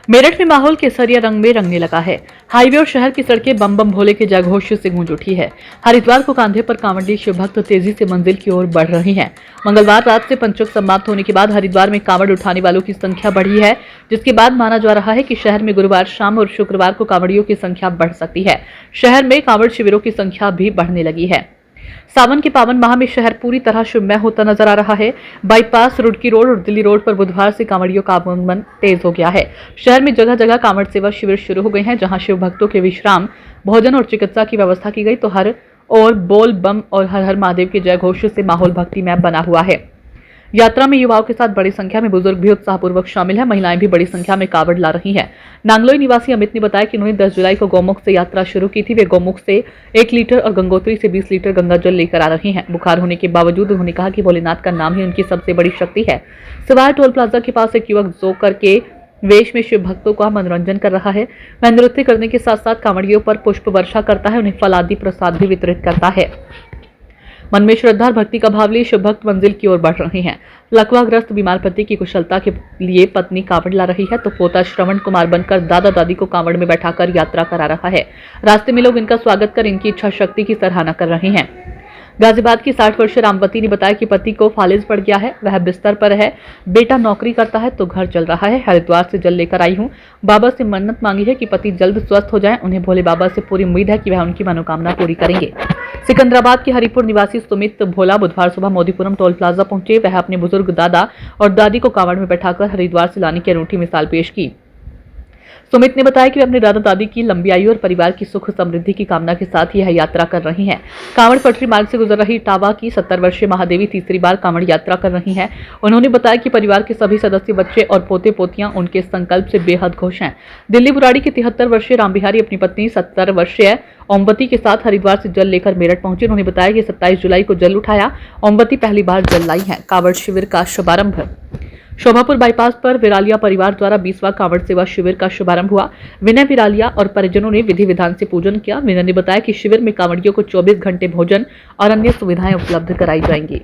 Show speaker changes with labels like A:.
A: मेरठ में माहौल केसरिया रंग में रंगने लगा है। हाईवे और शहर की सड़कें बम बम भोले के जयघोष से गूंज उठी है। हरिद्वार को कांधे पर कांवड़िए शिव भक्त तेजी से मंजिल की ओर बढ़ रहे हैं। मंगलवार रात से पंचक समाप्त होने के बाद हरिद्वार में कांवड़ उठाने वालों की संख्या बढ़ी है, जिसके बाद माना जा रहा है कि शहर में गुरुवार शाम और शुक्रवार को कांवड़ियों की संख्या बढ़ सकती है। शहर में कांवड़ शिविरों की संख्या भी बढ़ने लगी है। सावन के पावन माह में शहर पूरी तरह शुभमय होता नजर आ रहा है। बाईपास, रुड़की रोड और दिल्ली रोड पर बुधवार से कांवड़ियों का आगमन तेज हो गया है। शहर में जगह जगह कांवड़ सेवा शिविर शुरू हो गए हैं, जहां शिव भक्तों के विश्राम, भोजन और चिकित्सा की व्यवस्था की गई तो हर और बोल बम और हर हर महादेव के जय घोष से माहौल भक्तिमय बना हुआ है। यात्रा में युवाओं के साथ बड़ी संख्या में बुजुर्ग भी उत्साहपूर्वक शामिल हैं। महिलाएं भी बड़ी संख्या में कावड़ ला रही हैं। नांगलोई निवासी अमित ने बताया कि उन्होंने 10 जुलाई को गौमुख से यात्रा शुरू की थी। वे गौमुख से 1 लीटर और गंगोत्री से 20 लीटर गंगा जल लेकर आ रही हैं। बुखार होने के बावजूद उन्होंने कहा कि भोलेनाथ का नाम ही उनकी सबसे बड़ी शक्ति है। सिवाय टोल प्लाजा के पास एक युवक जोकर के वेश में शिव भक्तों का मनोरंजन कर रहा है। वह नृत्य करने के साथ साथ कांवड़ियों पर पुष्प वर्षा करता है, उन्हें फल आदि प्रसाद भी वितरित करता है। मन में श्रद्धा और भक्ति का भाव लिए शिव भक्त मंजिल की ओर बढ़ रहे हैं। लकवाग्रस्त बीमार पति की कुशलता के लिए पत्नी कांवड़ ला रही है तो पोता श्रवण कुमार बनकर दादा दादी को कांवड़ में बैठाकर यात्रा करा रहा है। रास्ते में लोग इनका स्वागत कर इनकी इच्छा शक्ति की सराहना कर रहे हैं। गाजियाबाद की 60 वर्षीय रामवती ने बताया कि पति को फालिज पड़ गया है, वह बिस्तर पर है। बेटा नौकरी करता है तो घर चल रहा है। हरिद्वार से जल लेकर आई हूँ। बाबा से मन्नत मांगी है कि पति जल्द स्वस्थ हो जाए। उन्हें भोले बाबा से पूरी उम्मीद है कि वह उनकी मनोकामना पूरी करेंगे। सिकंदराबाद के हरिपुर निवासी सुमित भोला बुधवार सुबह मोदीपुरम टोल प्लाजा पहुंचे। वह अपने बुजुर्ग दादा और दादी को कांवड़ में बैठाकर हरिद्वार से लाने की अनूठी मिसाल पेश की। सुमित ने बताया कि वे अपने दादा दादी की लंबी आयु और परिवार की सुख समृद्धि की कामना के साथ यह यात्रा कर रही हैं। कांवड़ पटरी मार्ग से गुजर रही टावा की 70 वर्षीय महादेवी तीसरी बार कांवड़ यात्रा कर रही हैं। उन्होंने बताया कि परिवार के सभी सदस्य, बच्चे और पोते पोतियां उनके संकल्प से बेहद खुश हैं। दिल्ली बुराड़ी के 73 वर्षीय रामबिहारी अपनी पत्नी 70 वर्षीय ओमवती के साथ हरिद्वार से जल लेकर मेरठ पहुंचे। उन्होंने बताया कि 27 जुलाई को जल उठाया। ओमवती पहली बार जल लाई है। कांवड़ शिविर का शुभारंभ शोभापुर बाईपास पर विरालिया परिवार द्वारा 20वां कांवड़ सेवा शिविर का शुभारंभ हुआ। विनय विरालिया और परिजनों ने विधि विधान से पूजन किया। विनय ने बताया कि शिविर में कांवड़ियों को 24 घंटे भोजन और अन्य सुविधाएं उपलब्ध कराई जाएंगी।